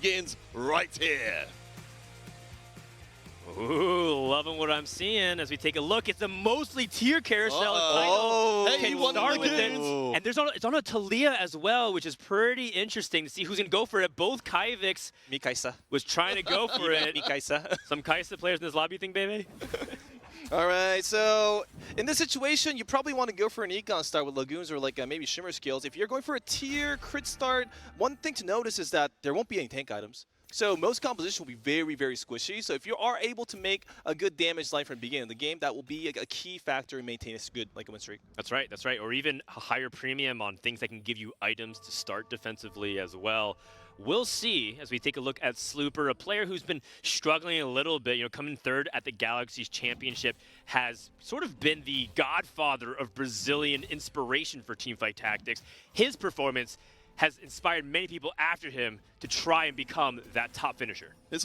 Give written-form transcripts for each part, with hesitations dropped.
begins right here. Ooh, loving what I'm seeing as we take a look. It's a mostly tier carousel. Hey, you won start with it. Lagoons. And it's on a Talia as well, which is pretty interesting to see who's going to go for it. Both Kaivix Mikaisa was trying to go for it. Mikaisa. Some Kaisa players in this lobby, you think, baby? All right, so in this situation, you probably want to go for an Econ start with Lagoons or like maybe Shimmer skills. If you're going for a tier crit start, one thing to notice is that there won't be any tank items. So most composition will be very, very squishy. So if you are able to make a good damage line from the beginning of the game, that will be a key factor in maintaining a good like a win streak. That's right, that's right. Or even a higher premium on things that can give you items to start defensively as well. We'll see as we take a look at Slooper, a player who's been struggling a little bit, coming third at the Galaxy's Championship, has sort of been the godfather of Brazilian inspiration for Teamfight Tactics. His performance has inspired many people after him to try and become that top finisher. It's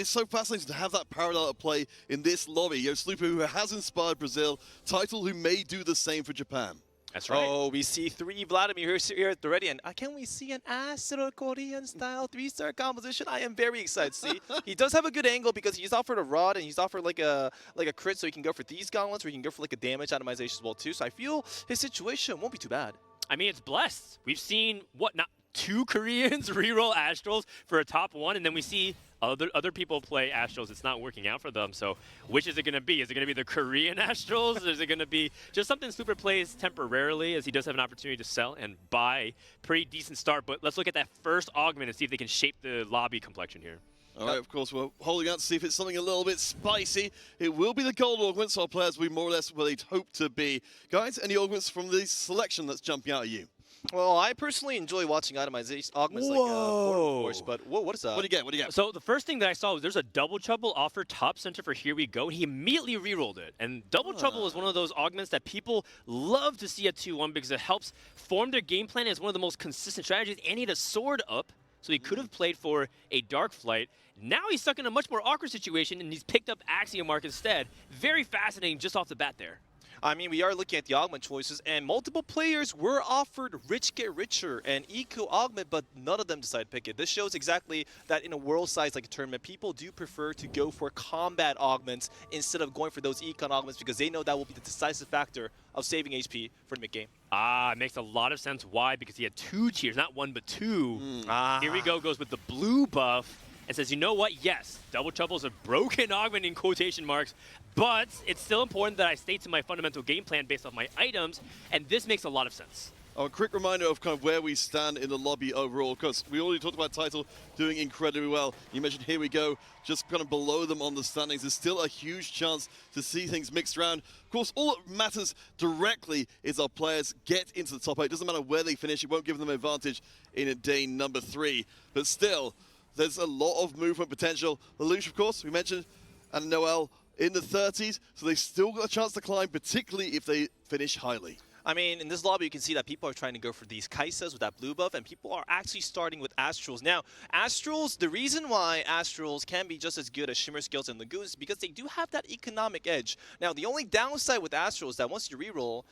so fascinating to have that parallel at play in this lobby. Slooper, who has inspired Brazil, Title, who may do the same for Japan. That's right. Oh, we see 3 Vladimir here already, and can we see an Astro Korean style 3-star composition? I am very excited to see. He does have a good angle because he's offered a rod and he's offered like a crit, so he can go for these gauntlets, or he can go for like a damage atomization as well too. So I feel his situation won't be too bad. I mean, it's blessed. We've seen, not 2 Koreans reroll Astrals for a top 1, and then we see other people play Astrals. It's not working out for them. So which is it going to be? Is it going to be the Korean Astrals? Or is it going to be just something Slooper plays temporarily, as he does have an opportunity to sell and buy? Pretty decent start, but let's look at that first augment and see if they can shape the lobby complexion here. All right, of course, we're holding out to see if it's something a little bit spicy. It will be the gold augments, so our players will be more or less where they'd hope to be. Guys, any augments from the selection that's jumping out at you? Well, I personally enjoy watching augments like Border Force, but whoa, what is that? What do you get? What do you get? So the first thing that I saw was there's a double trouble offer top center for Here We Go. He immediately rerolled it. And double trouble is one of those augments that people love to see at 2-1 because it helps form their game plan as one of the most consistent strategies. And he had a sword up, so he could have played for a Dark Flight. Now he's stuck in a much more awkward situation, and he's picked up Axiom Mark instead. Very fascinating just off the bat there. I mean, we are looking at the augment choices, and multiple players were offered Rich Get Richer and Eco Augment, but none of them decided to pick it. This shows exactly that in a world size like a tournament, people do prefer to go for combat augments instead of going for those econ augments because they know that will be the decisive factor of saving HP for the mid-game. It makes a lot of sense. Why? Because he had 2 tiers, not 1, but 2. Here We Go goes with the blue buff and says, you know what? Yes, Double Trouble is a broken augment in quotation marks, but it's still important that I stay to my fundamental game plan based off my items, and this makes a lot of sense. A quick reminder of kind of where we stand in the lobby overall, because we already talked about Title doing incredibly well. You mentioned Here We Go, just kind of below them on the standings. There's still a huge chance to see things mixed around. Of course, all that matters directly is our players get into the top 8. It doesn't matter where they finish. It won't give them an advantage in day number 3. But still, there's a lot of movement potential. Lelouch, of course, we mentioned, and Noel in the 30s, so they still got a chance to climb, particularly if they finish highly. I mean, in this lobby, you can see that people are trying to go for these Kaisas with that blue buff, and people are actually starting with Astrals. Now, Astrals, the reason why Astrals can be just as good as Shimmer Skills and Lagoons is because they do have that economic edge. Now, the only downside with Astrals is that once you reroll,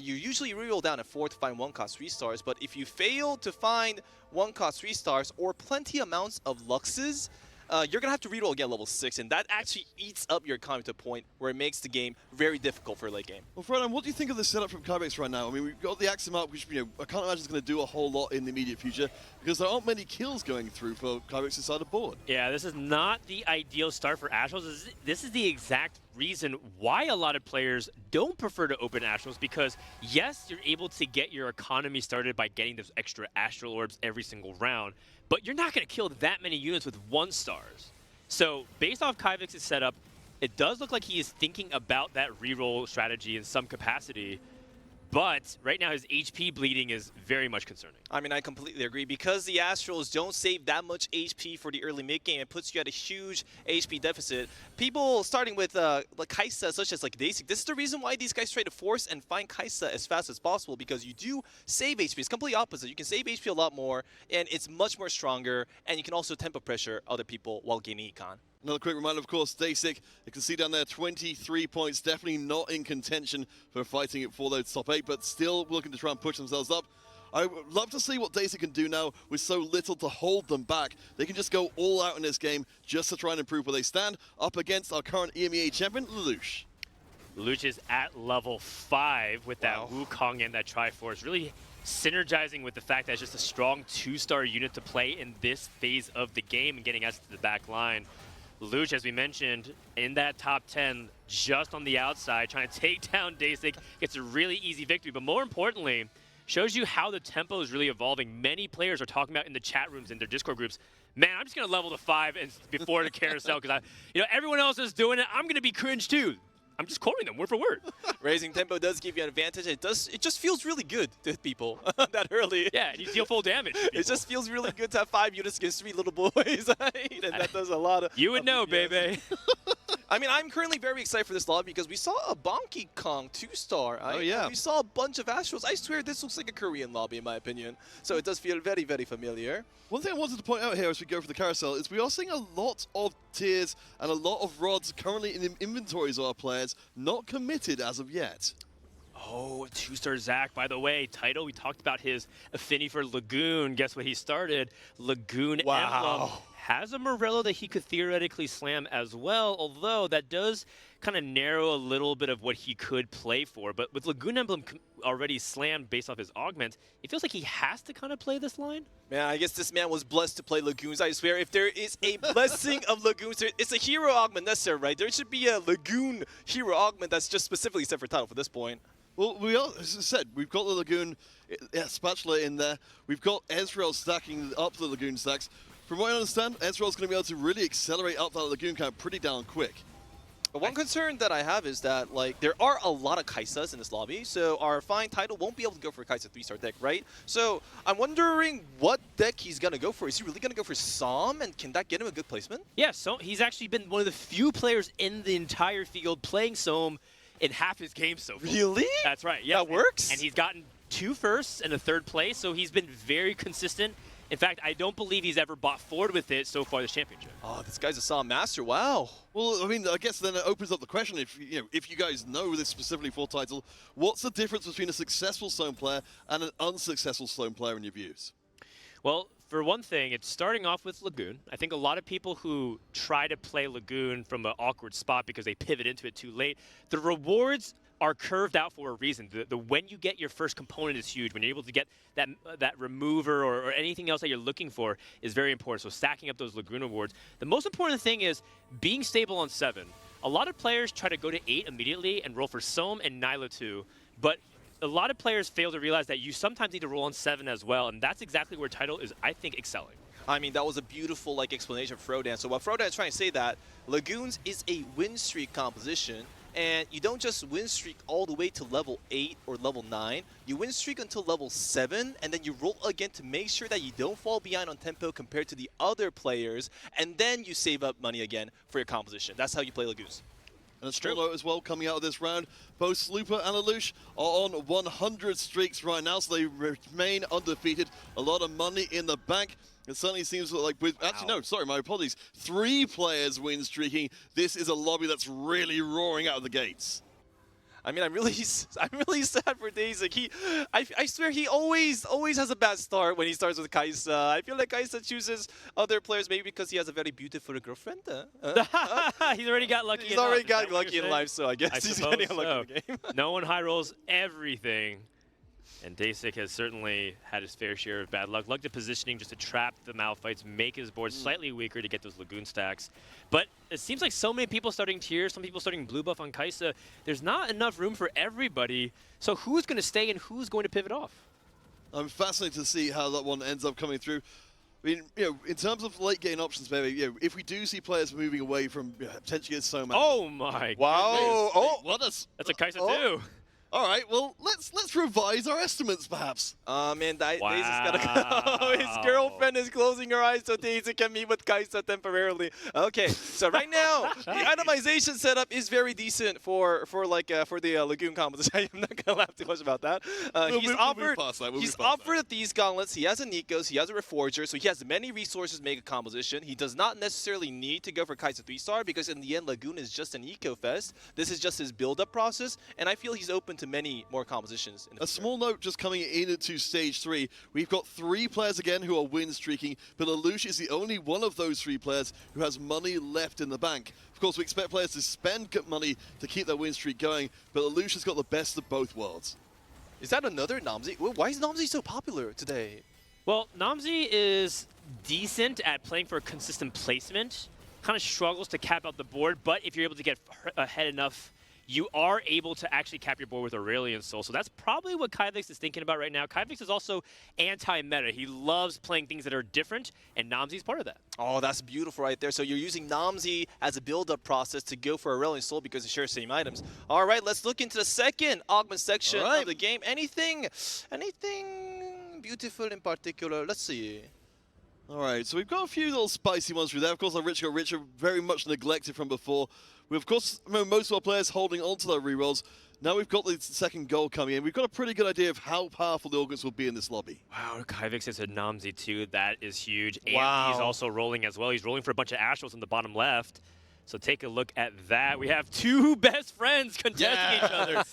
you usually reroll down at 4 to find 1 cost 3 stars, but if you fail to find 1 cost 3 stars or plenty amounts of Luxes, you're going to have to reroll again level 6, and that actually eats up your economy to a point where it makes the game very difficult for late game. Well, Frodan, what do you think of the setup from Kaivix right now? I mean, we've got the Axiom Arc, which I can't imagine is going to do a whole lot in the immediate future, because there aren't many kills going through for Kaivix's side of the board. Yeah, this is not the ideal start for Astrals. This is the exact reason why a lot of players don't prefer to open Astrals, because yes, you're able to get your economy started by getting those extra Astral Orbs every single round, but you're not going to kill that many units with 1 stars. So based off Kaivix's setup, it does look like he is thinking about that reroll strategy in some capacity, but right now his HP bleeding is very much concerning. I mean, I completely agree. Because the Astrals don't save that much HP for the early mid-game, it puts you at a huge HP deficit. People starting with like Kaisa, such as like Dasik, this is the reason why these guys try to force and find Kaisa as fast as possible, because you do save HP. It's completely opposite. You can save HP a lot more, and it's much more stronger, and you can also tempo pressure other people while gaining econ. Another quick reminder, of course, Dasik, you can see down there 23 points, definitely not in contention for fighting it for those top 8, but still looking to try and push themselves up. I would love to see what Daisy can do now with so little to hold them back. They can just go all out in this game just to try and improve where they stand up against our current EMEA champion, Lelouch. Lelouch is at level 5 with that Wukong and that Triforce, really synergizing with the fact that it's just a strong 2-star unit to play in this phase of the game and getting us to the back line. Lelouch, as we mentioned, in that top 10, just on the outside, trying to take down Dasik, gets a really easy victory. But more importantly, shows you how the tempo is really evolving. Many players are talking about in the chat rooms, in their Discord groups, man, I'm just going to level to 5 and before the carousel because everyone else is doing it. I'm going to be cringe too. I'm just quoting them word for word. Raising tempo does give you an advantage. It just feels really good to hit people that early. Yeah, and you deal full damage. It just feels really good to have 5 units against 3 little boys, right? And that does a lot of. You would know, baby. I mean, I'm currently very excited for this lobby because we saw a Donkey Kong 2-star. Oh, yeah. We saw a bunch of Astrals. I swear this looks like a Korean lobby, in my opinion. So it does feel very, very familiar. One thing I wanted to point out here as we go for the carousel is we are seeing a lot of tiers and a lot of rods currently in the inventories of our players, not committed as of yet. Oh, 2-star Zach, by the way. Title, we talked about his affinity for Lagoon. Guess what he started? Lagoon Emblem. Has a Morello that he could theoretically slam as well, although that does kind of narrow a little bit of what he could play for. But with Lagoon Emblem already slammed based off his augment, it feels like he has to kind of play this line. Man, I guess this man was blessed to play Lagoons. I swear, if there is a blessing of Lagoons, it's a hero augment necessary, right? There should be a Lagoon hero augment that's just specifically set for title for this point. Well, as I said, we've got the Lagoon spatula in there. We've got Ezreal stacking up the Lagoon stacks. From what I understand, Ezreal's going to be able to really accelerate up that Lagoon count pretty down quick. But one concern that I have is that, like, there are a lot of Kaisas in this lobby, so our fine title won't be able to go for a Kaisa 3-star deck, right? So I'm wondering what deck he's going to go for. Is he really going to go for Psalm, and can that get him a good placement? Yeah, so he's actually been one of the few players in the entire field playing Sohm in half his games so far. Really? That's right, yeah. That works? And he's gotten 2 firsts and a 3rd place, so he's been very consistent. In fact, I don't believe he's ever bought forward with it so far this championship. Oh, this guy's a Psalm master. Wow. Well, I mean, I guess then it opens up the question, if you guys know this specifically for title, what's the difference between a successful Stone player and an unsuccessful Stone player in your views? Well, for one thing, it's starting off with Lagoon. I think a lot of people who try to play Lagoon from an awkward spot because they pivot into it too late, the rewards are curved out for a reason. The when you get your first component is huge. When you're able to get that remover or anything else that you're looking for is very important. So stacking up those Lagoon rewards. The most important thing is being stable on 7. A lot of players try to go to 8 immediately and roll for Sohm and Nyla 2, but a lot of players fail to realize that you sometimes need to roll on 7 as well, and that's exactly where Title is, I think, excelling. I mean, that was a beautiful explanation for Frodan. So what Frodan is trying to say that Lagoons is a win streak composition, and you don't just win streak all the way to level 8 or level 9. You win streak until level 7, and then you roll again to make sure that you don't fall behind on tempo compared to the other players, and then you save up money again for your composition. That's how you play Lagoons. And a strong note as well coming out of this round. Both Slooper and Lelouch are on 100 streaks right now, so they remain undefeated. A lot of money in the bank. It certainly seems like with, actually no, sorry, my apologies. 3 players win streaking. This is a lobby that's really roaring out of the gates. I mean, I'm really sad for Daisy. I swear he always has a bad start when he starts with Kaisa. I feel like Kaisa chooses other players maybe because he has a very beautiful girlfriend. He's already got lucky. He's already got lucky in life, so I guess he's getting unlucky in the game. No one high rolls everything. And Dasik has certainly had his fair share of bad luck. Luck to positioning just to trap the Malphites, make his board slightly weaker to get those Lagoon stacks. But it seems like so many people starting tiers, some people starting blue buff on Kaisa. There's not enough room for everybody. So who's going to stay and who's going to pivot off? I'm fascinated to see how that one ends up coming through. I mean, in terms of late game options, maybe, if we do see players moving away from potentially so much. Oh my! Wow! Oh, what is? That's a Kaisa too. All right, well, let's revise our estimates, perhaps. Man, Daisy's gotta go. His girlfriend is closing her eyes so Daisy can meet with Kaisa temporarily. Okay, so right now, the itemization setup is very decent for the Lagoon composition. I'm not gonna laugh too much about that. He's offered these gauntlets. He has a Nikos. He has a Reforger, so he has many resources to make a composition. He does not necessarily need to go for Kaisa 3-star because in the end, Lagoon is just an eco fest. This is just his build-up process, and I feel he's open to to many more compositions. In the A future. small note just coming into Stage 3. We've got 3 players again who are win streaking, but Lelouch is the only one of those 3 players who has money left in the bank. Of course, we expect players to spend money to keep their win streak going, but Lelouch has got the best of both worlds. Is that another Namzi? Why is Namzi so popular today? Well, Namzi is decent at playing for a consistent placement. Kind of struggles to cap out the board, but if you're able to get ahead enough, you are able to actually cap your board with Aurelion Soul. So that's probably what Kyvix is thinking about right now. Kyvix is also anti-meta. He loves playing things that are different, and Namzi's part of that. Oh, that's beautiful right there. So you're using Namzi as a build-up process to go for Aurelion Soul because they share the same items. All right, let's look into the second augment section of the game. Anything beautiful in particular? Let's see. All right, so we've got a few little spicy ones through there. Of course, our Rich got richer, very much neglected from before. We, of course, most of our players holding on to their rerolls. Now we've got the second goal coming in. We've got a pretty good idea of how powerful the augments will be in this lobby. Wow, Kyvix is a Namzi too. That is huge. Wow. And he's also rolling as well. He's rolling for a bunch of Astrals in the bottom left. So take a look at that. We have 2 best friends contesting each other.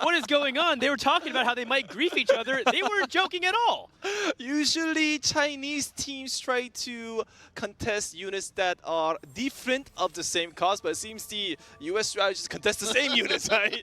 What is going on? They were talking about how they might grief each other. They weren't joking at all. Usually, Chinese teams try to contest units that are different of the same cause, but it seems the US strategists contest the same units, right?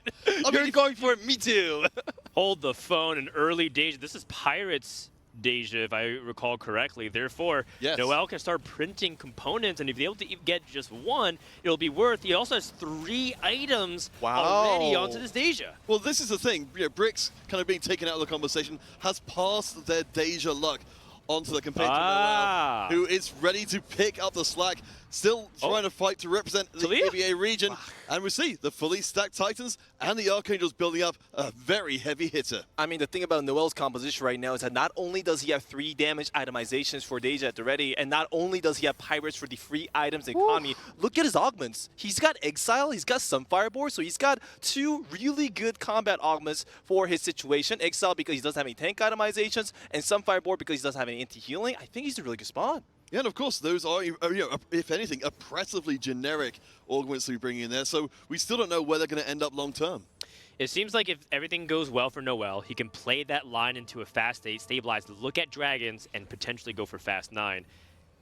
You're going for me too. Hold the phone in early Deja. This is Pirates Deja, if I recall correctly. Therefore, yes. Noel can start printing components, and if he's able to get just 1, it'll be worth. He also has 3 items already onto this Deja. Well, this is the thing. You know, Bricks kind of being taken out of the conversation has passed their Deja luck onto the compatriot Noel, who is ready to pick up the slack, still trying to fight to represent the ABA region. Wow. And we see the fully stacked Titans and the Archangels building up a very heavy hitter. I mean, the thing about Noel's composition right now is that not only does he have 3 damage itemizations for Deja at the ready, and not only does he have Pirates for the free items in economy, look at his augments. He's got Exile, he's got Sunfire Board, so he's got 2 really good combat augments for his situation. Exile because he doesn't have any tank itemizations, and Sunfire Board because he doesn't have any anti-healing. I think he's a really good spot. Yeah, and of course, those are, you know, if anything, oppressively generic augments to be bringing in there, so we still don't know where they're going to end up long term. It seems like if everything goes well for Noel, he can play that line into a fast 8, stabilize, look at Dragons, and potentially go for fast 9.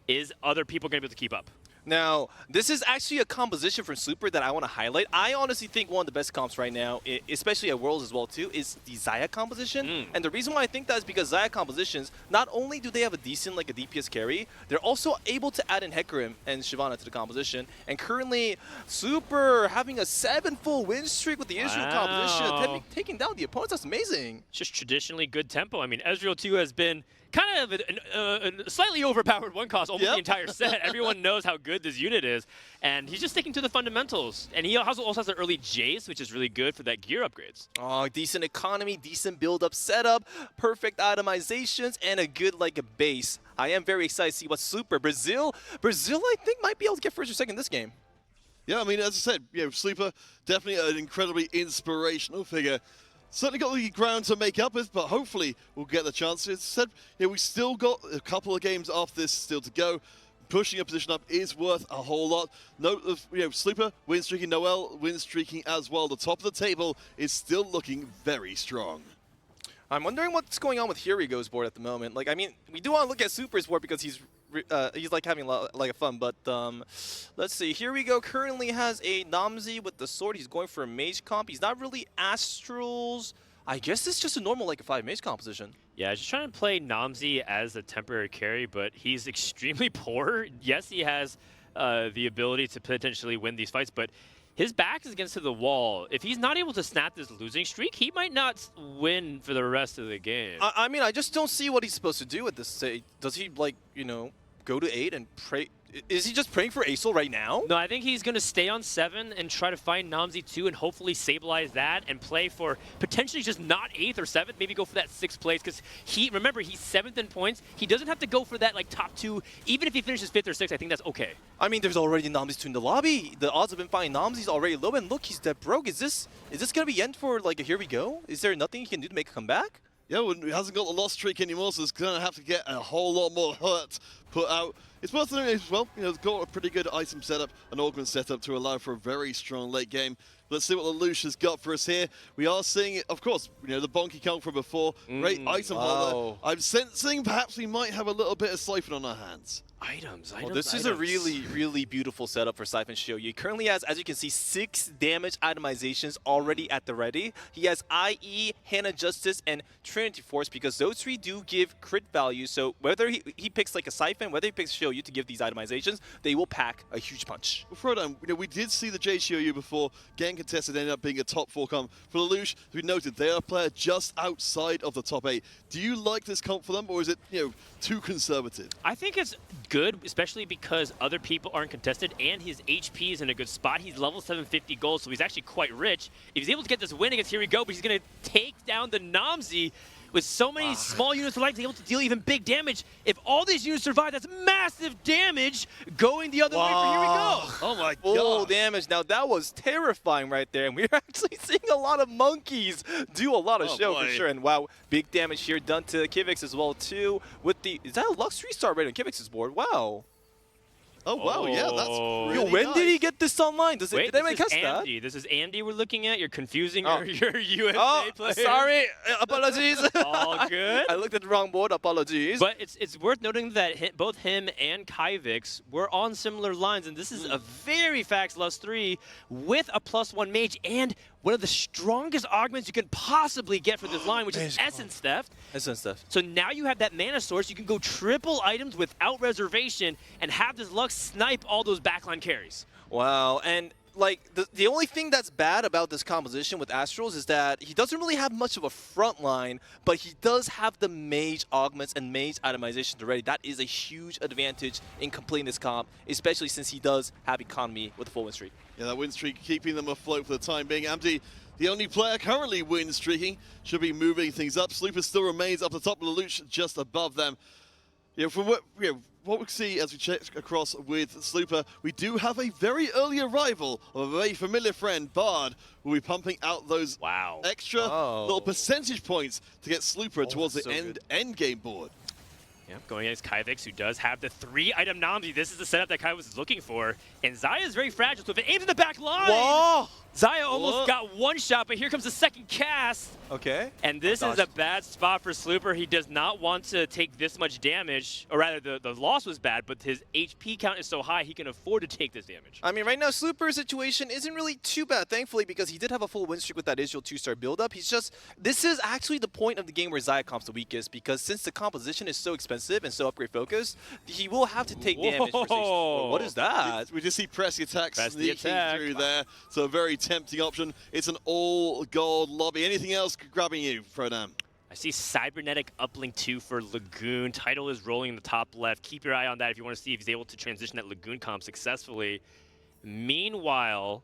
Is other people going to be able to keep up? Now, this is actually a composition from Super that I want to highlight. I honestly think one of the best comps right now, especially at Worlds as well too, is the Xayah composition. And the reason why I think that is because Xayah compositions, not only do they have a decent like a DPS carry, they're also able to add in Hecarim and Shyvana to the composition. And currently, Super having a 7 full win streak with the Israel composition, taking down the opponents. That's amazing. Just traditionally good tempo. I mean, Ezreal 2 has been kind of a slightly overpowered one cost almost the entire set. Everyone knows how good this unit is, and he's just sticking to the fundamentals. And he also has an early Jace, which is really good for that gear upgrades. Oh, decent economy, decent build-up setup, perfect itemizations, and a good like a base. I am very excited to see what Super Brazil I think might be able to get first or second this game. Yeah, I mean, as I said, you know, Sleeper, definitely an incredibly inspirational figure. Certainly got the ground to make up with, but hopefully we'll get the chance. As I said, you know, we still got a couple of games after this still to go. Pushing a position up is worth a whole lot. Note of, you know, Sleeper win streaking, Noel win streaking as well. The top of the table is still looking very strong. I'm wondering what's going on with Here We Go's board at the moment. Like, I mean, we do want to look at Super's board because he's like having like a fun, but let's see. Here We Go currently has a Namzi with the sword. He's going for a mage comp. He's not really Astrals. I guess it's just a normal like a 5 mage composition. Yeah, just trying to play Namzi as a temporary carry, but he's extremely poor. Yes, he has the ability to potentially win these fights, but his back is against the wall. If he's not able to snap this losing streak, he might not win for the rest of the game. I mean, I just don't see what he's supposed to do at this stage. Does he, like, you know, go to 8 and pray? Is he just praying for Acel right now? No, I think he's going to stay on 7 and try to find Namzi 2 and hopefully stabilize that and play for potentially just not 8th or 7th, maybe go for that 6th place because remember, he's 7th in points. He doesn't have to go for that like top 2. Even if he finishes 5th or 6th, I think that's okay. I mean, there's already Namzi's 2 in the lobby. The odds of him finding Namzi's already low, and look, he's dead broke. Is this going to be end for like a Here We Go? Is there nothing he can do to make a comeback? Yeah, well, he hasn't got the loss streak anymore, so he's going to have to get a whole lot more hurt put out. It's worth noting as well, you know, it's got a pretty good item setup, an augment setup to allow for a very strong late game. Let's see what Lelouch has got for us here. We are seeing, of course, the Bonky Kong from before. Great item holder. I'm sensing perhaps we might have a little bit of Siphon on our hands. Items. Well, this is a really, really beautiful setup for Siphon Show. He currently has, as you can see, 6 damage itemizations already at the ready. He has IE, Hannah Justice, and Trinity Force because those 3 do give crit value. So whether he picks like a Siphon, whether he picks Shoyu to give these itemizations, they will pack a huge punch. Well, Frodo, we did see the JCOU before. Getting contested ended up being a top 4 comp. For Lelouch, as we noted, they are a player just outside of the top 8. Do you like this comp for them, or is it too conservative? I think it's good, especially because other people aren't contested and his HP is in a good spot. He's level 750 gold, so he's actually quite rich. If he's able to get this win against Here We Go, but he's going to take down the Namzi with so many small units of life, he's able to deal even big damage. If all these units survive, that's massive damage going the other way for Here We Go. Oh my god. Full damage. Now that was terrifying right there, and we're actually seeing a lot of monkeys do a lot of show for sure. And wow, big damage here done to Kivix as well too. With the, is that a Lux restart right on Kivix's board? Wow. Oh, wow, yeah, that's really Yo, when nice. did he get this online? Did anyone catch that? Andy. This is Andy we're looking at. You're confusing your USA player. Sorry. Apologies. All good. I looked at the wrong board. Apologies. But it's worth noting that both him and Kyvix were on similar lines, and this is a very fast +3 with a +1 mage and one of the strongest augments you can possibly get for this line, which is Essence Theft. Essence Theft. So now you have that mana source. You can go triple items without reservation and have this Lux snipe all those backline carries. Wow, and like the only thing that's bad about this composition with Astrals is that he doesn't really have much of a front line, but he does have the mage augments and mage itemizations already. That is a huge advantage in completing this comp, especially since he does have economy with a full win streak. Yeah, that win streak keeping them afloat for the time being. Amdi, the only player currently win streaking, should be moving things up. Slooper still remains up the top of the Lelouch, just above them. From what we see as we check across with Slooper, we do have a very early arrival of a very familiar friend, Bard, who will be pumping out those extra little percentage points to get Slooper towards the end game board. Yeah, going against Kyvix, who does have the 3-item Namzi. This is the setup that Kyvix is looking for. And Xayah is very fragile, so if it aims in the back line, Xayah almost got one shot, but here comes the second cast. Okay. And this is a bad spot for Slooper. He does not want to take this much damage, or rather the loss was bad, but his HP count is so high he can afford to take this damage. I mean, right now Slooper's situation isn't really too bad, thankfully, because he did have a full win streak with that Israel 2-star build-up. He's just, this is actually the point of the game where Xayah comp's the weakest, because since the composition is so expensive and so upgrade focused, he will have to take damage for 6. What is that? We just see pressing attacks sneaking through there, so a very tempting option. It's an all-gold lobby. Anything else grabbing you, Frodam? I see Cybernetic Uplink 2 for Lagoon. Title is rolling in the top left. Keep your eye on that if you want to see if he's able to transition that Lagoon comp successfully. Meanwhile,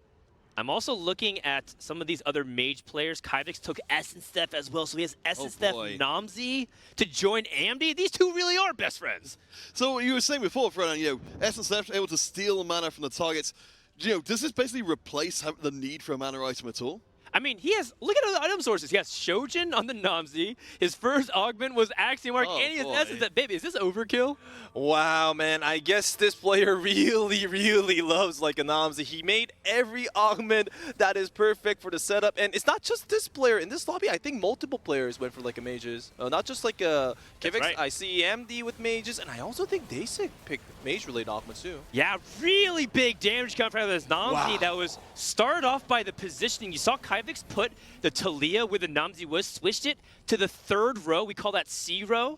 I'm also looking at some of these other mage players. Kyvix took Essence Theft as well, so he has Essence Theft Namzi to join Amdi. These two really are best friends. So you were saying before, Frodam, Essence Theft able to steal mana from the targets. Does this basically replace the need for a mana item at all? I mean, he has, look at the item sources. He has Shojin on the Namzi. His first augment was Axiom Arc, and he has Essence Theft. Baby, is this overkill? Wow, man. I guess this player really, really loves like a Namzi. He made every augment that is perfect for the setup. And it's not just this player. In this lobby, I think multiple players went for like a mages. Not just like a Kivix. Right. I see MD with mages. And I also think Dasik picked mage-related augments too. Yeah, really big damage coming from this Namzi that was started off by the positioning. You saw Kyvix put the Talia where the Namzi was, switched it to the 3rd row. We call that C row.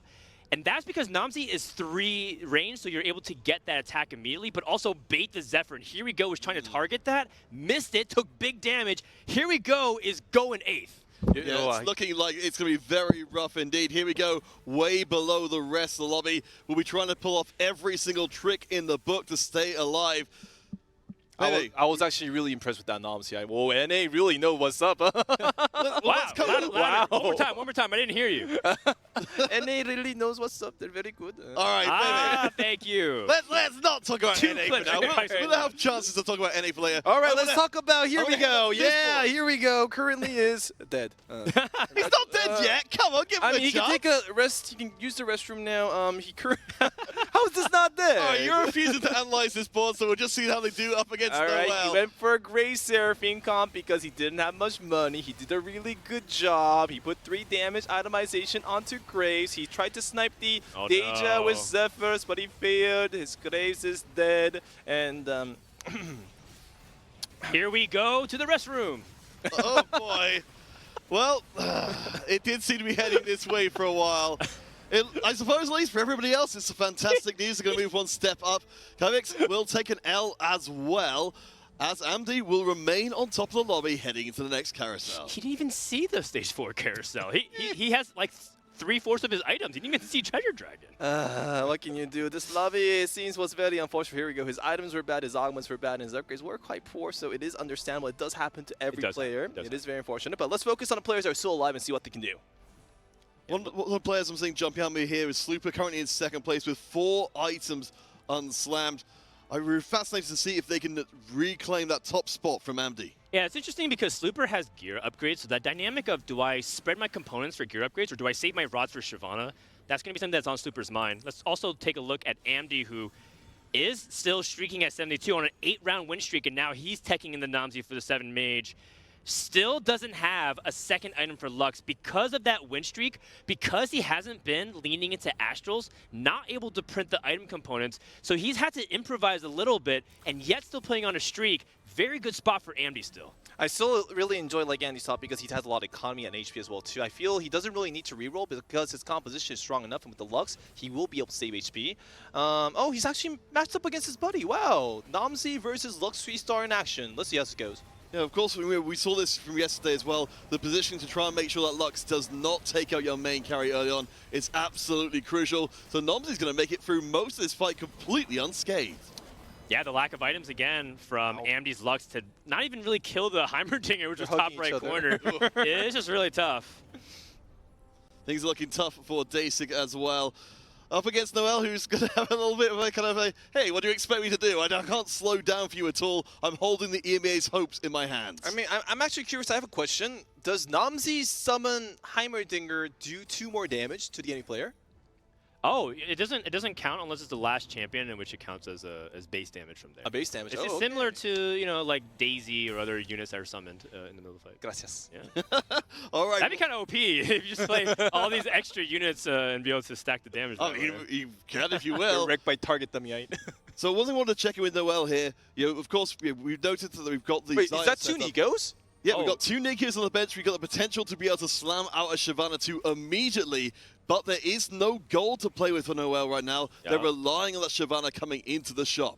And that's because Namzi is 3 range, so you're able to get that attack immediately, but also bait the Zephyr. And Here We Go was trying to target that, missed it, took big damage. Here We Go is going 8th. Yeah, it's looking like it's going to be very rough indeed. Here we go, way below the rest of the lobby. We'll be trying to pull off every single trick in the book to stay alive. I was actually really impressed with that Namzi. Whoa, NA really know what's up. Wow. One more time. I didn't hear you. NA really knows what's up. They're very good. All right, thank you. Let's not talk about Two NA for clips now. right there. We'll have chances to talk about NA for later. All right, I let's wanna- talk about. Here we wanna have go. this Yeah, one. here we go. Currently is dead. He's not dead yet. Come on, give him I a mean, he chance. can take a rest. He can use the restroom now. How is this not dead? All right, you're refusing to analyze this board, so we'll just see how they do up against All right, Noel. he went for a Grey Seraphine comp because he didn't have much money. He did a really good job. He put 3 damage itemization onto Graves. He tried to snipe the Deja with Zephyrs, but he failed. His Graves is dead. And Here we go to the restroom. Oh boy. Well, it did seem to be heading this way for a while. I suppose, at least for everybody else, it's fantastic news. They're going to move one step up. Kavix will take an L as well, as Amdi will remain on top of the lobby heading into the next carousel. He didn't even see the stage 4 carousel. He has like 3/4 of his items. He didn't even see Treasure Dragon. what can you do? This lobby, it seems, was very unfortunate. Here we go. His items were bad, his augments were bad, and his upgrades were quite poor, so it is understandable. It does happen to every player. It is very unfortunate. But let's focus on the players that are still alive and see what they can do. One of the players I'm seeing jumping at me here is Slooper, currently in second place with 4 items unslammed. I'm fascinated to see if they can reclaim that top spot from Amdi. Yeah, it's interesting because Slooper has gear upgrades, so that dynamic of do I spread my components for gear upgrades or do I save my rods for Shyvana, that's going to be something that's on Slooper's mind. Let's also take a look at Amdi, who is still streaking at 72 on an 8-round win streak, and now he's teching in the Namzi for the 7 Mage. Still doesn't have a second item for Lux because of that win streak, because he hasn't been leaning into Astrals, not able to print the item components, so he's had to improvise a little bit, and yet still playing on a streak. Very good spot for Amdi still. I still really enjoy like Andy's top because he has a lot of economy and HP as well too. I feel he doesn't really need to reroll because his composition is strong enough, and with the Lux, he will be able to save HP. Oh, he's actually matched up against his buddy. Wow, Namzi versus Lux 3-star in action. Let's see how this goes. Yeah, of course, we saw this from yesterday as well. The positioning to try and make sure that Lux does not take out your main carry early on is absolutely crucial. So Nomzi's going to make it through most of this fight completely unscathed. Yeah, the lack of items again from Amdi's Lux to not even really kill the Heimerdinger, which was top right corner. It's just really tough. Things are looking tough for Dasig as well. Up against Noel, who's going to have a little bit of a kind of a, hey, what do you expect me to do? I can't slow down for you at all. I'm holding the EMEA's hopes in my hands. I mean, I'm actually curious. I have a question. Does Namzi summon Heimerdinger do 2 more damage to the enemy player? Oh, it doesn't count unless it's the last champion, in which it counts as base damage from there. A base damage. It's similar to like Daisy or other units that are summoned in the middle of the fight. Gracias. Yeah. All right. That'd be kind of OP if you just play all these extra units and be able to stack the damage. Oh, you can if you will. Wrecked by target them, right? So one thing I want to check in with Noel here. Of course, we've noted that we've got the. Wait, is that 2 Nikos? Yeah, we've got 2 Nikos on the bench. We've got the potential to be able to slam out a Shyvana 2 immediately, but there is no gold to play with for Noel right now. Yeah. They're relying on that Shyvana coming into the shop.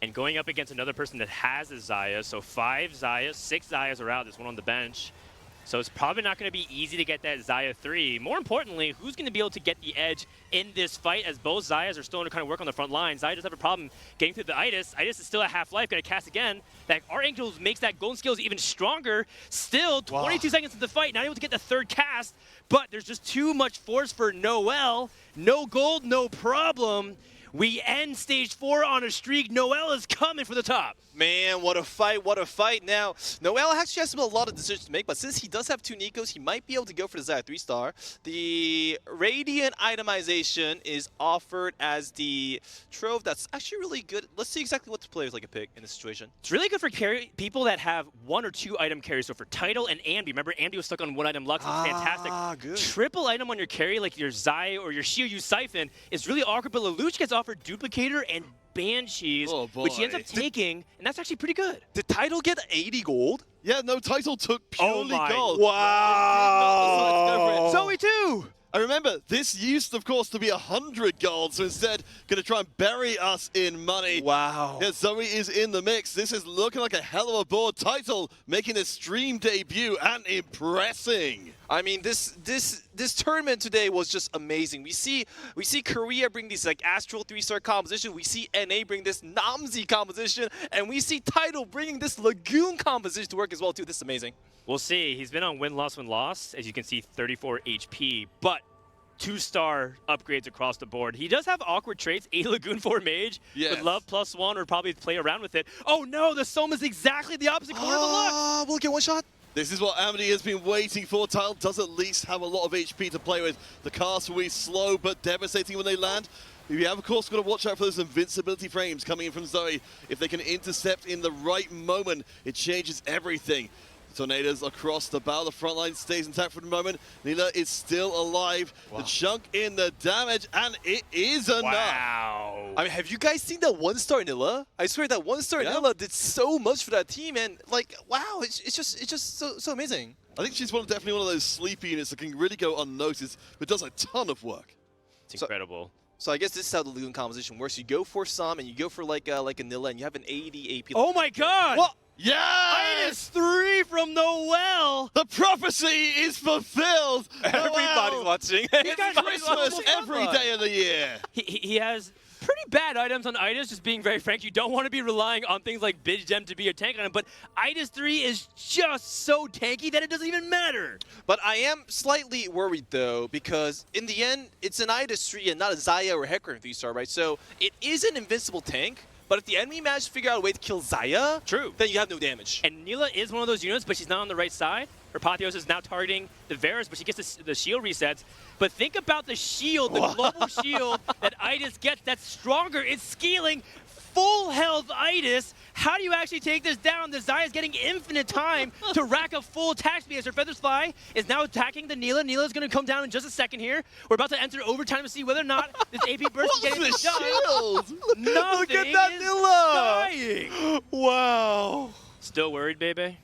And going up against another person that has a Xayah, so 5 Xayahs, 6 Xayahs are out, there's one on the bench. So it's probably not going to be easy to get that Xayah 3. More importantly, who's going to be able to get the edge in this fight, as both Xayahs are still going to kind of work on the front line. Xayah does have a problem getting through the Itis. Itis is still at half-life, going to cast again. That Archangel makes that golden skills even stronger. Still, 22 seconds into the fight, not able to get the 3rd cast, but there's just too much force for Noel. No gold, no problem. We end stage 4 on a streak. Noel is coming for the top. Man, what a fight, what a fight. Now, Noel actually has a lot of decisions to make, but since he does have 2 Nikos, he might be able to go for the Xayah 3-star. The Radiant itemization is offered as the trove. That's actually really good. Let's see exactly what the players like to pick in this situation. It's really good for people that have 1 or 2 item carries. So for Tidal and Ambi, remember Ambi was stuck on 1 item Lux, it's fantastic. Good. Triple item on your carry, like your Xayah or your Shio Yu Siphon, is really awkward, but Lelouch gets offered Duplicator and Banshees, which he ends up taking, and that's actually pretty good. Did Tidal get 80 gold? Yeah, no, Title took purely gold. Wow. Zoe too! I remember, this used, of course, to be 100 gold, so instead, going to try and bury us in money. Wow. Yeah, Zoe is in the mix. This is looking like a hell of a board. Title making a stream debut and impressing. I mean, this tournament today was just amazing. We see Korea bring these like Astral 3-star composition. We see NA bring this Namzi composition, and we see Tidal bringing this Lagoon composition to work as well too. This is amazing. We'll see. He's been on win-loss, as you can see, 34 HP, but 2-star upgrades across the board. He does have awkward traits, a Lagoon 4 Mage Yes. with Love +1 or probably play around with it. Oh no, the Soma is exactly the opposite corner of the Lux. We'll get one shot. This is what Amity has been waiting for. Tile does at least have a lot of HP to play with. The cast will be slow but devastating when they land. You have, of course, got to watch out for those invincibility frames coming in from Zoe. If they can intercept in the right moment, it changes everything. Tornadoes across the bow. The front line stays intact for the moment. Nila is still alive. Wow. The chunk in the damage, and it is enough. Wow. I mean, have you guys seen that 1-star Nilla? I swear that 1-star Yeah. Nilla did so much for that team, and like, wow, it's just so amazing. I think she's definitely one of those sleepy units that can really go unnoticed, but does a ton of work. It's incredible. So I guess this is how the Lagoon composition works. You go for some, and you go for like a Nilla, and you have an 80 AP. Oh my god! What? Yeah! -3 from Noel! The prophecy is fulfilled! Everybody's Noel, watching. You guys Christmas watching every day of the year. He has pretty bad items on Idas, just being very frank. You don't want to be relying on things like Bidge Gem to be a tank on him, but Idas 3 is just so tanky that it doesn't even matter. But I am slightly worried, though, because in the end, it's an Idas 3 and not a Xayah or Hecarim 3-star, right? So it is an invincible tank, but if the enemy managed to figure out a way to kill Xayah, True. then you have no damage. And Nila is one of those units, but she's not on the right side. Her Apotheos is now targeting the Varus, but she gets the shield resets. But think about the shield, the global shield that Idas gets that's stronger. It's scaling full health Idas. How do you actually take this down? The Xayah is getting infinite time to rack up full attack speed as her Feathers Fly is now attacking the Nila. Nila is going to come down in just a second here. We're about to enter overtime to see whether or not this AP burst is getting What's the done. shield? Nothing Look at that is Nila! dying. Wow. Still worried, baby?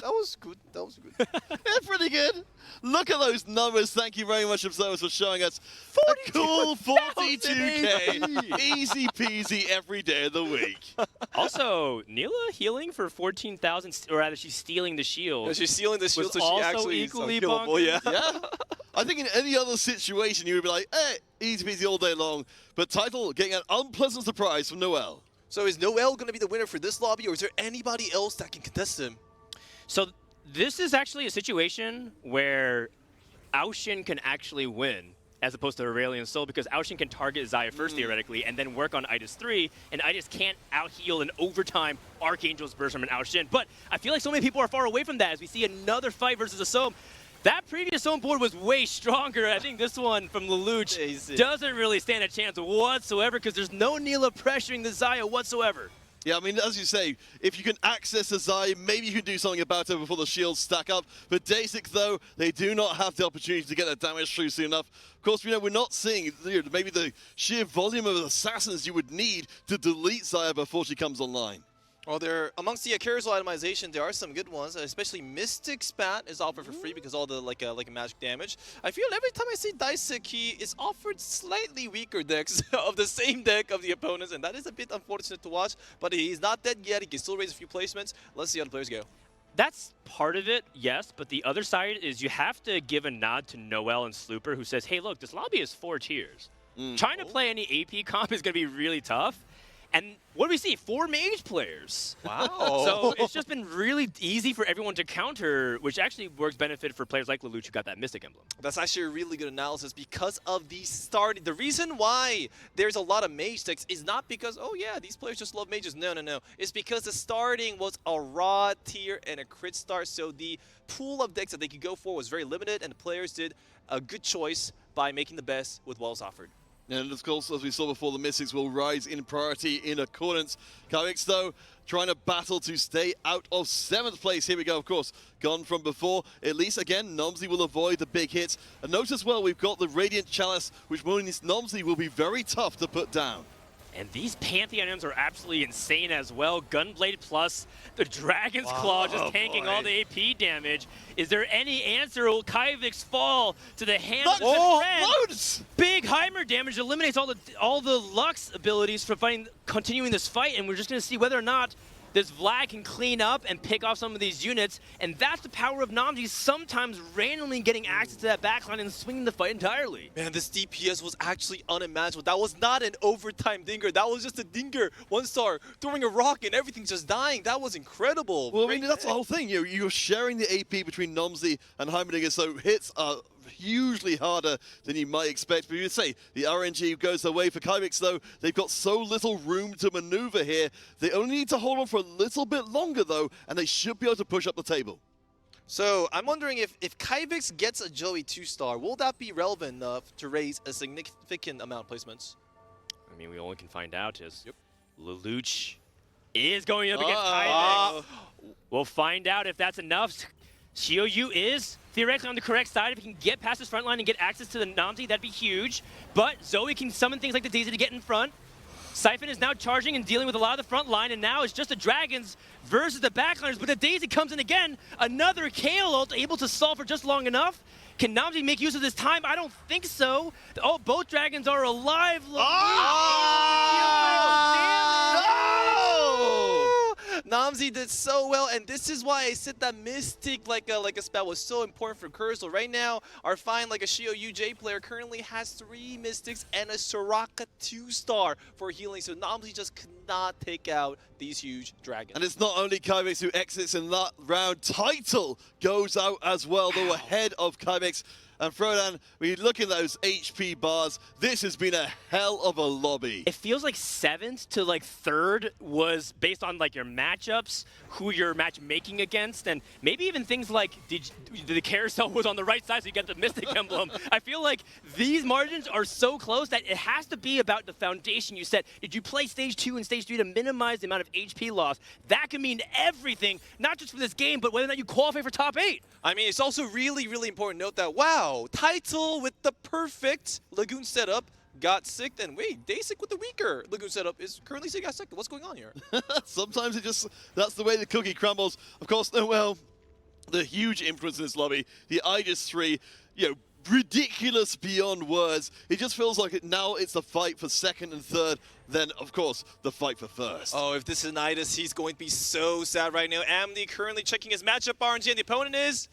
That was good. That was good. Yeah, pretty good. Look at those numbers. Thank you very much, Observers, for showing us a cool 42K. Easy peasy every day of the week. Also, Nila healing for 14,000, or rather, she's stealing the shield. She's sealing the shield, Was so she also actually equally is unkillable. Yeah. Yeah. I think in any other situation, you would be like, hey, easy peasy all day long. But Title getting an unpleasant surprise from Noel. So is Noel going to be the winner for this lobby, or is there anybody else that can contest him? So this is actually a situation where Aoshin can actually win, as opposed to Aurelion Sol, because Aoshin can target Xayah first, theoretically, and then work on Idas 3, and Idas can't out-heal in overtime Archangel's Burst from an Aoshin. But I feel like so many people are far away from that, as we see another fight versus a Sohm. That previous Sohm board was way stronger. I think this one from Lelouch doesn't really stand a chance whatsoever, because there's no Nila pressuring the Xayah whatsoever. Yeah, I mean, as you say, if you can access the Xayah, maybe you can do something about it before the shields stack up. But Dasik, though, they do not have the opportunity to get that damage through soon enough. Of course, you know, we're not seeing maybe the sheer volume of assassins you would need to delete Xayah before she comes online. Well, there amongst the carousel itemization, there are some good ones, especially Mystic Spat is offered for free because all the like magic damage. I feel every time I see Dasik, he is offered slightly weaker decks of the same deck of the opponents, and that is a bit unfortunate to watch. But he's not dead yet. He can still raise a few placements. Let's see how the players go. That's part of it, yes, but the other side is you have to give a nod to Noel and Slooper, who says, hey, look, this lobby is 4 tiers. Trying to play any AP comp is going to be really tough. And what do we see? 4 mage players. Wow. So it's just been really easy for everyone to counter, which actually works benefit for players like Lelouch who got that Mystic Emblem. That's actually a really good analysis because of the starting. The reason why there's a lot of mage decks is not because, oh yeah, these players just love mages. No, no, no. It's because the starting was a raw tier and a crit start, so the pool of decks that they could go for was very limited, and the players did a good choice by making the best with what was offered. And of course, as we saw before, the Mystics will rise in priority in accordance. Kavix, though, trying to battle to stay out of 7th place. Here we go, of course, gone from before. At least, again, Nomsy will avoid the big hits. And notice as well, we've got the Radiant Chalice, which means Nomsy will be very tough to put down. And these Pantheon items are absolutely insane as well. Gunblade plus the Dragon's Claw just tanking all the AP damage. Is there any answer? Will Kyvik's fall to the hands of his friend? Loads! Big Heimer damage eliminates all the Lux abilities for continuing this fight, and we're just going to see whether or not this Vlad can clean up and pick off some of these units, and that's the power of Nomsy, sometimes randomly getting access to that backline and swinging the fight entirely. Man, this DPS was actually unimaginable. That was not an overtime dinger. That was just a dinger. 1-star, throwing a rock and everything's just dying. That was incredible. Well, I mean, that's the whole thing. You're sharing the AP between Nomsy and Heimerdinger, so hits are hugely harder than you might expect. But you say the RNG goes their way for Kybix, though. They've got so little room to maneuver here. They only need to hold on for a little bit longer, though, and they should be able to push up the table. So I'm wondering if Kybix gets a Joey 2-star, will that be relevant enough to raise a significant amount of placements? I mean, we only can find out is Lelouch is going up against Kybix. We'll find out if that's enough. Xiaoyu is theoretically on the correct side. If he can get past his front line and get access to the Namzi, that'd be huge. But Zoe can summon things like the Daisy to get in front. Siphon is now charging and dealing with a lot of the front line, and now it's just the Dragons versus the backliners. But the Daisy comes in again. Another KO ult able to solve for just long enough. Can Namzi make use of this time? I don't think so. Oh, both Dragons are alive. Namzi did so well, and this is why I said that Mystic like a spell was so important for Curzel. Right now, our fine like a Shio UJ player currently has 3 Mystics and a Soraka 2-star for healing, so Namzi just cannot take out these huge dragons. And it's not only Kybix who exits in that round. Title goes out as well, though ahead of Kybix. And Frodan, when you look at those HP bars, this has been a hell of a lobby. It feels like 7th to like 3rd was based on like your matchups, who you're matchmaking against, and maybe even things like the carousel was on the right side so you get the Mystic emblem. I feel like these margins are so close that it has to be about the foundation you set. Did you play stage 2 and stage 3 to minimize the amount of HP loss? That can mean everything, not just for this game, but whether or not you qualify for top 8. I mean, it's also really, really important to note that, wow, Title with the perfect Lagoon setup got sick, and wait, Dasic with the weaker Lagoon setup is currently got sick. What's going on here? Sometimes it just, that's the way the cookie crumbles. Of course, well, the huge influence in this lobby, the Aegis 3, ridiculous beyond words. It just feels like now it's the fight for 2nd and 3rd, then, of course, the fight for 1st. Oh, if this is Nidus, he's going to be so sad right now. Amity currently checking his matchup RNG, and the opponent is...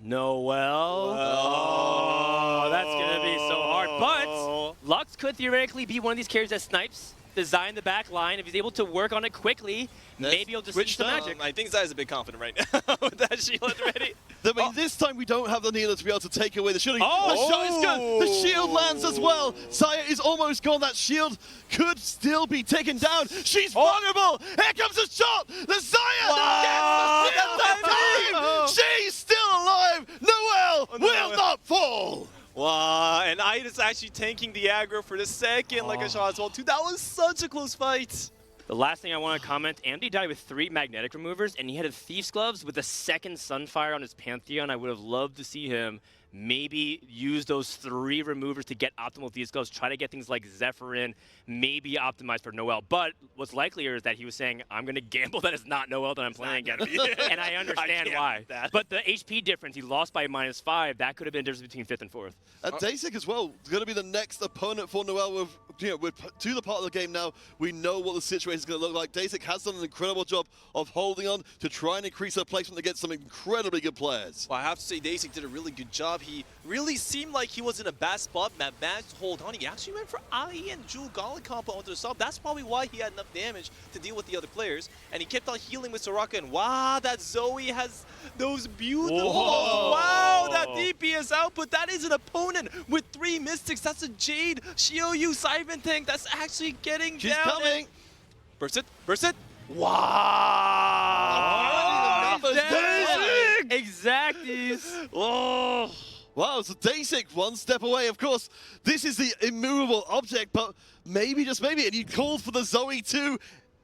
Noel. Oh, that's going to be so hard. But Lux could theoretically be one of these carries that snipes, design the back line. If he's able to work on it quickly, maybe he'll just switch the magic. I think Zai is a bit confident right now with that shield ready. I mean, this time we don't have the Neela to be able to take away the shield. The shot is good. The shield lands as well. Saya is almost gone. That shield could still be taken down. She's vulnerable. Here comes the shot. The Saya gets the shield. She's still alive. Noel will not fall. Wow, and Ida's actually tanking the aggro for the second like a shot as well, too. That was such a close fight. The last thing I want to comment, Amity died with 3 magnetic removers, and he had a Thief's Gloves with a 2nd Sunfire on his Pantheon. I would have loved to see him maybe use those 3 removers to get optimal Thief's Gloves, try to get things like Zephyrin, maybe optimized for Noel. But what's likelier is that he was saying, I'm going to gamble that it's not Noel that I'm playing against. And I understand why. But the HP difference, he lost by -5, that could have been the difference between 5th and 4th. Dasic as well, going to be the next opponent for Noel. We're to the part of the game now. We know what the situation is going to look like. Dasic has done an incredible job of holding on to try and increase her placement against some incredibly good players. Well, I have to say, Dasic did a really good job. He really seemed like he was in a bad spot, managed to hold on. He actually went for Ali and Jewel Golem combo onto the sub. That's probably why he had enough damage to deal with the other players. And he kept on healing with Soraka. And wow, that Zoe has those beautiful... Wow, that DPS output. That is an opponent with 3 Mystics. That's a Jade, Xiaoyu, Siphon tank. That's actually getting She's down. coming. Burst it, burst it. Wow! Exacties. Oh! Wow, so Dasic one step away. Of course, this is the immovable object, but maybe, just maybe, and you called for the Zoe too,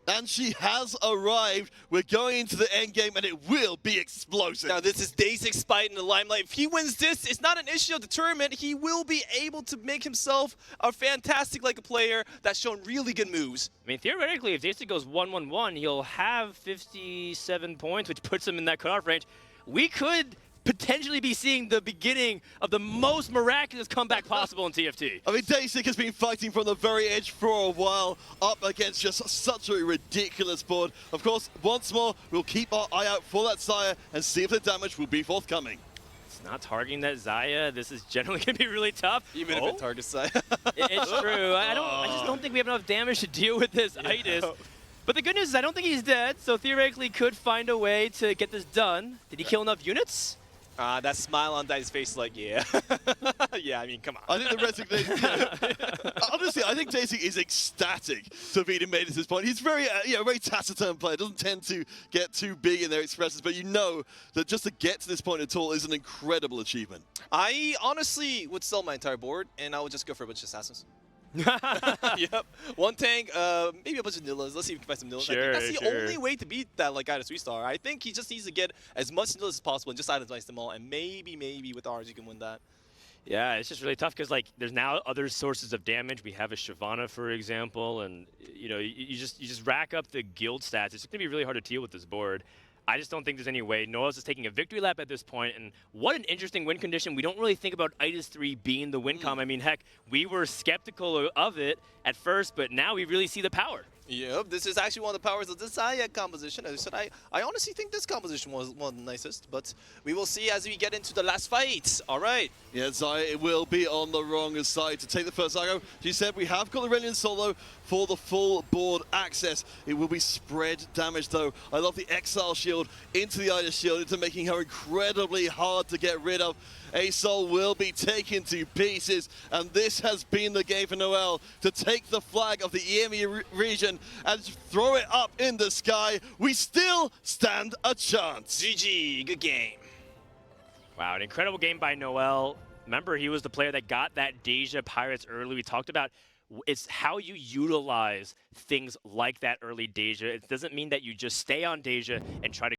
and she has arrived. We're going into the end game, and it will be explosive. Now, this is Dasic's spite in the limelight. If he wins this, it's not an issue of the tournament. He will be able to make himself a fantastic player that's shown really good moves. I mean, theoretically, if Dasic goes 1-1-1, he'll have 57 points, which puts him in that cutoff range. We could potentially be seeing the beginning of the most miraculous comeback possible in TFT. I mean, Dasic has been fighting from the very edge for a while, up against just such a ridiculous board. Of course, once more, we'll keep our eye out for that Sire and see if the damage will be forthcoming. It's not targeting that Xayah. This is generally going to be really tough. Even if it targets Xayah. It's true. I just don't think we have enough damage to deal with this Itis. But the good news is I don't think he's dead, so theoretically could find a way to get this done. Did he kill enough units? That smile on Dai's face, like, yeah. Yeah, I mean, come on. I think the resignation. Honestly, I think Daisy is ecstatic to have been made at this point. He's very, very taciturn player. Doesn't tend to get too big in their expressions, but you know that just to get to this point at all is an incredible achievement. I honestly would sell my entire board, and I would just go for a bunch of assassins. Yep. One tank, maybe a bunch of Nillas. Let's see if we can find some Nillas. Sure, I think that's the only way to beat that like guy to 3-star. I think he just needs to get as much Nillas as possible and just itemize them all. And maybe with ours you can win that. Yeah, it's just really tough because like there's now other sources of damage. We have a Shyvana, for example, and you just rack up the guild stats. It's gonna be really hard to deal with this board. I just don't think there's any way. Noah's just taking a victory lap at this point, and what an interesting win condition. We don't really think about Itis 3 being the win com. I mean, heck, we were skeptical of it at first, but now we really see the power. Yep, this is actually one of the powers of this Zaya composition. As I said, I honestly think this composition was one of the nicest, but we will see as we get into the last fight. All right. Yeah, Zaya will be on the wrong side to take the first aggro. She said we have got the Aurelion solo for the full board access. It will be spread damage though. I love the Exile shield into the Itis shield, into making her incredibly hard to get rid of. A-Soul will be taken to pieces, and this has been the game for Noel to take the flag of the EME region and throw it up in the sky. We still stand a chance. GG, good game. Wow, an incredible game by Noel. Remember, he was the player that got that Deja Pirates early. We talked about it's how you utilize things like that early Deja. It doesn't mean that you just stay on Deja and try to